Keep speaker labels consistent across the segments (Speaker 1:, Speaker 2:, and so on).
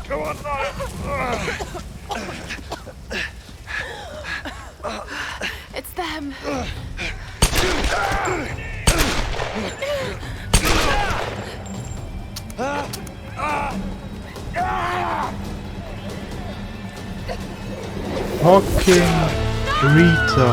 Speaker 1: Come on now!
Speaker 2: It's them.
Speaker 3: Fucking Rita.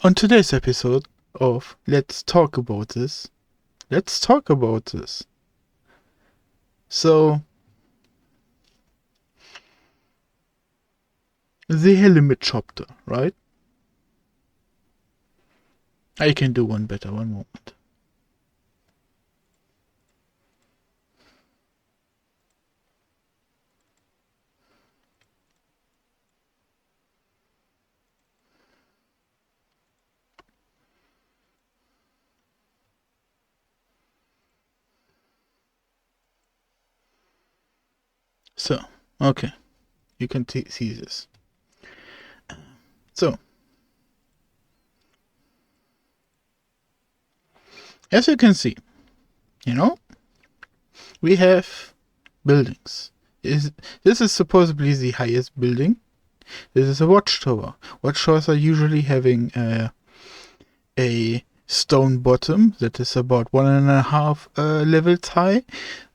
Speaker 3: On today's episode of Let's Talk About This, So, the Helmet chapter, right? I can do one better, one moment. So, okay, you can see this. So, as you can see, we have buildings. This is supposedly the highest building. This is a watchtower. Watchtowers are usually having a stone bottom that is about 1.5 levels high,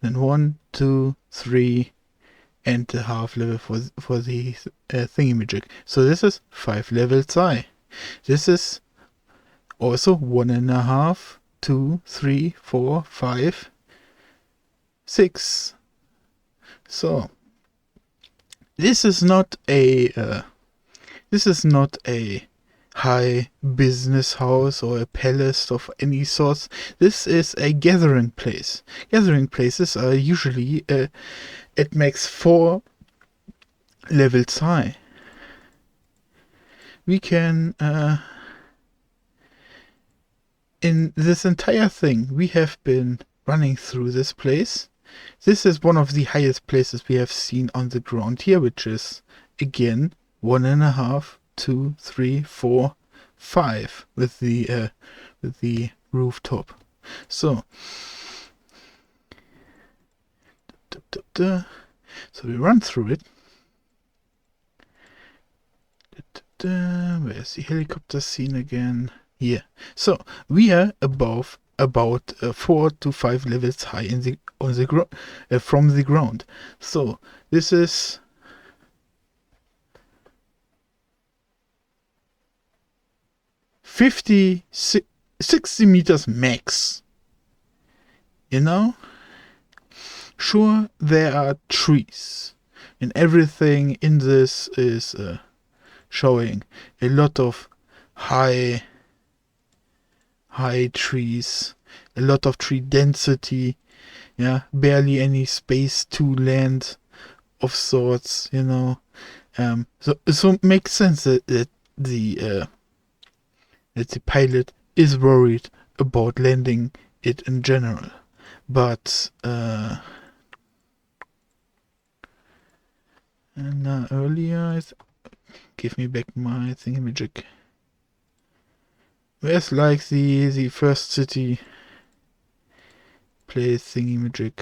Speaker 3: then 1, 2, 3.5 level for the thingamajig. So this is 5 levels high. This is also 1.5, 2, 3, 4, 5, 6. So this is not a high business house or a palace of any sort. This is a gathering place. Gathering places are usually at max 4 levels high. We can in this entire thing we have been running through this place. This is one of the highest places we have seen on the ground here, which is again 1.5, 2, 3, 4, 5 with the rooftop. So we run through it. Where's the helicopter scene again? Here. So we are above about 4 to 5 levels high from the ground. So this is 60 meters max. Sure, there are trees, and everything in this is showing a lot of high trees, a lot of tree density, barely any space to land of sorts, so it makes sense that the pilot is worried about landing it in general. But and earlier, give me back my thingamajig. Where's like the first city place thingamajig?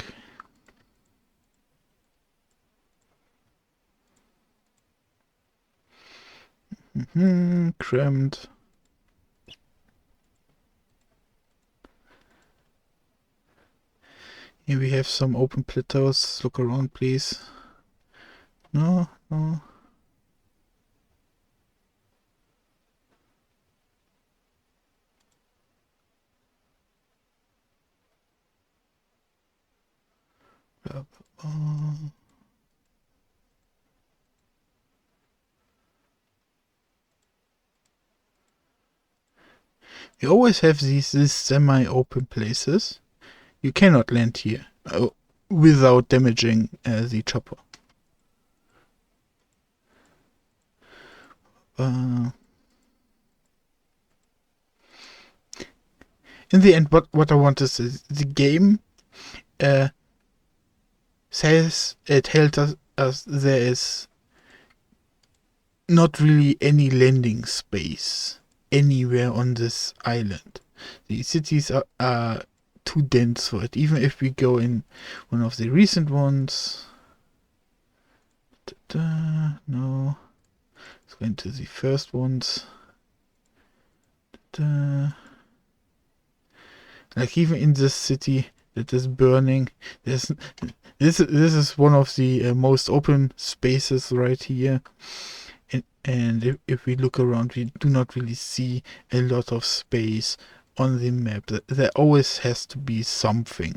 Speaker 3: Crammed. Here we have some open plateaus. Look around, please. No. You always have these semi-open places. You cannot land here without damaging the chopper. In the end, what I want is the game tells us there is not really any landing space anywhere on this island. The cities are too dense for it. Even if we go in one of the recent ones. No. Let's go into the first ones. Like even in this city that is burning, this is one of the most open spaces right here. And if we look around, we do not really see a lot of space on the map. There always has to be something.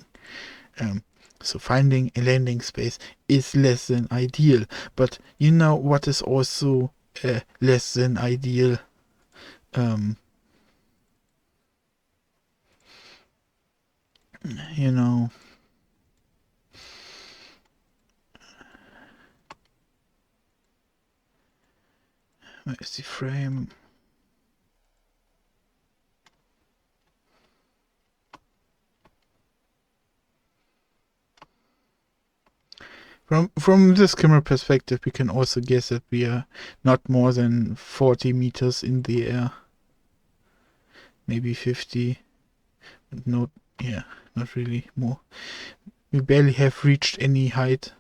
Speaker 3: So finding a landing space is less than ideal. But you know what is also less than ideal? You know, where is the frame? From this camera perspective, we can also guess that we are not more than 40 meters in the air. Maybe 50. But not really more. We barely have reached any height.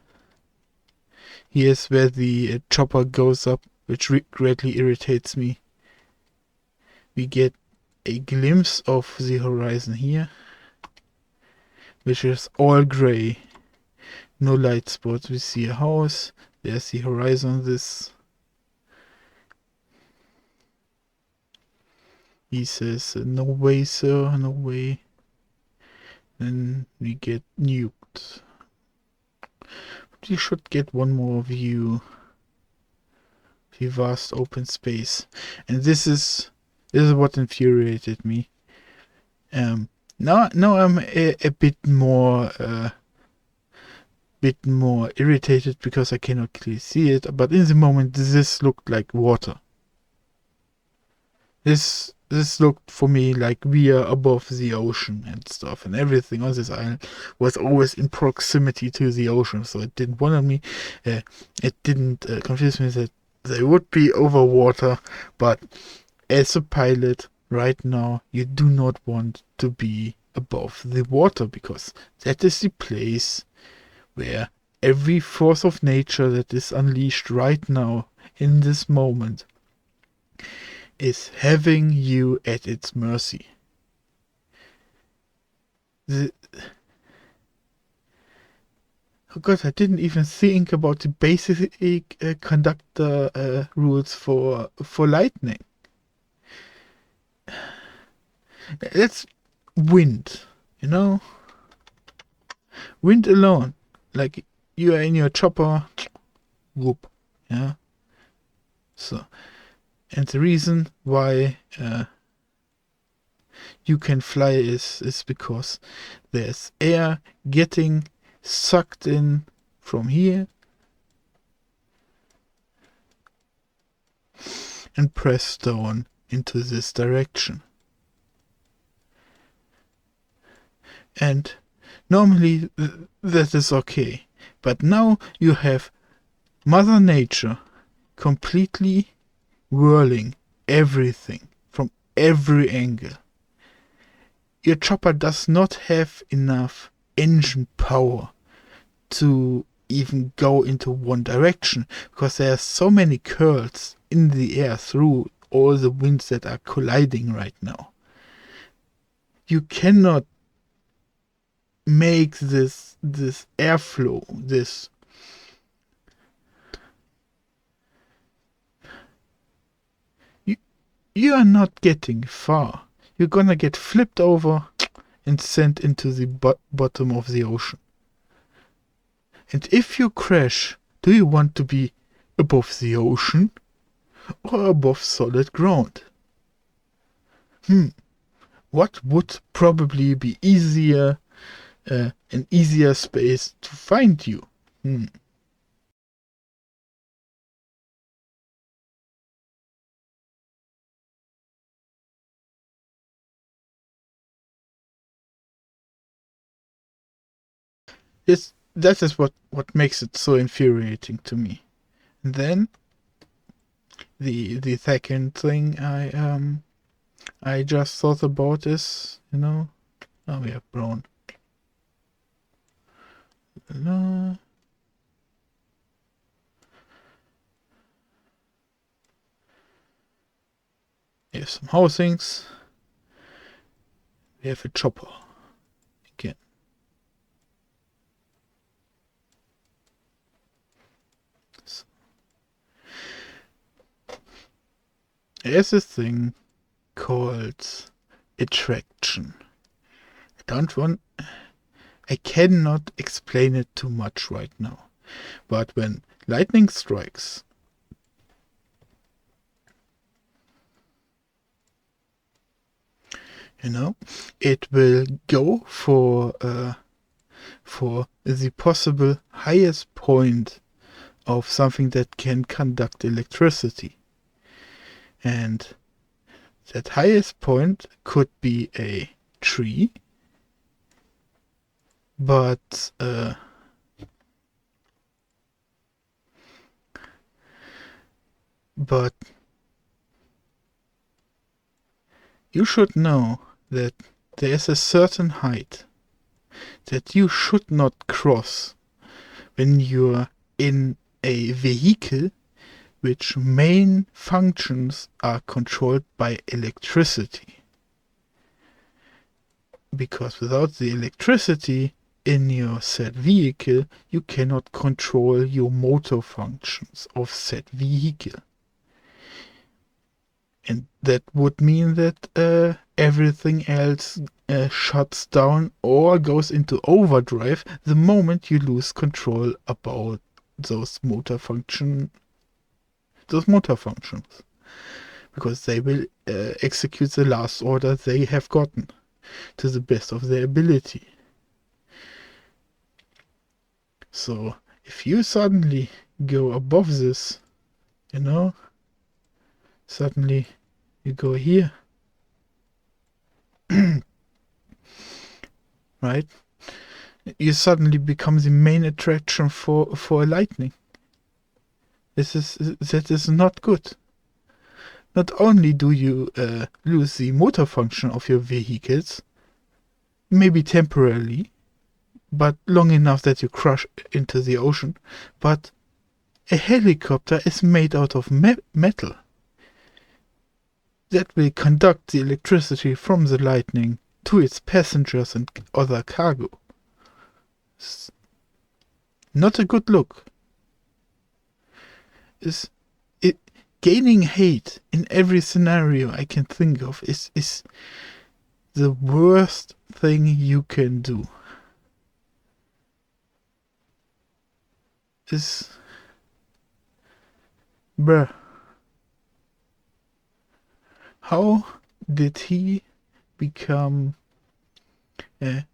Speaker 3: Here's where the chopper goes up, which greatly irritates me. We get a glimpse of the horizon here, which is all gray. No light spots. We see a house. There's the horizon. He says, no way, sir, no way. Then we get nuked. But we should get one more view. The vast open space. And this is what infuriated me. Now I'm a bit more irritated because I cannot clearly see it, but in the moment this looked like water. This looked for me like we are above the ocean and stuff, and everything on this island was always in proximity to the ocean, so it didn't bother me. It didn't confuse me that they would be over water, but as a pilot right now, you do not want to be above the water, because that is the place where every force of nature that is unleashed right now in this moment is having you at its mercy. Oh God, I didn't even think about the basic conductor rules for lightning. That's wind, you know? Wind alone. Like, you are in your chopper, whoop, yeah? So, and the reason why you can fly is because there's air getting sucked in from here and pressed down into this direction. And normally that is okay. But now you have Mother Nature completely whirling everything from every angle. Your chopper does not have enough engine power to even go into one direction, because there are so many curls in the air through all the winds that are colliding right now. You cannot make this airflow, you are not getting far. You're gonna get flipped over and sent into the bottom of the ocean. And if you crash, do you want to be above the ocean or above solid ground? what would probably be easier, an easier space to find you? That is what makes it so infuriating to me. And then the second thing I just thought about is, oh, we have brown. No. We have some housings. We have a chopper. Again. So. There's a thing called attraction. I cannot explain it too much right now. But when lightning strikes, it will go for the possible highest point of something that can conduct electricity. And that highest point could be a tree, but you should know that there's a certain height that you should not cross when you're in a vehicle which main functions are controlled by electricity. Because without the electricity in your said vehicle, you cannot control your motor functions of said vehicle. And that would mean that everything else shuts down or goes into overdrive the moment you lose control about those motor functions. Because they will execute the last order they have gotten to the best of their ability. So if you suddenly go above this, suddenly you go here, right? You suddenly become the main attraction for lightning. That is not good. Not only do you lose the motor function of your vehicles, maybe temporarily, but long enough that you crash into the ocean, but a helicopter is made out of metal that will conduct the electricity from the lightning to its passengers and other cargo. It's not a good look. Gaining hate in every scenario I can think of is the worst thing you can do. Bruh. How did he become a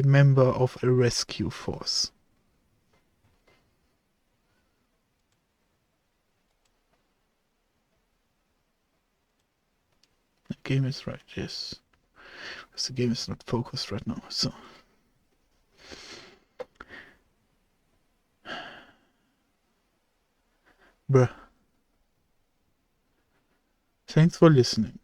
Speaker 3: member of a rescue force? The game is right, yes. Because the game is not focused right now, so. Bruh. Thanks for listening.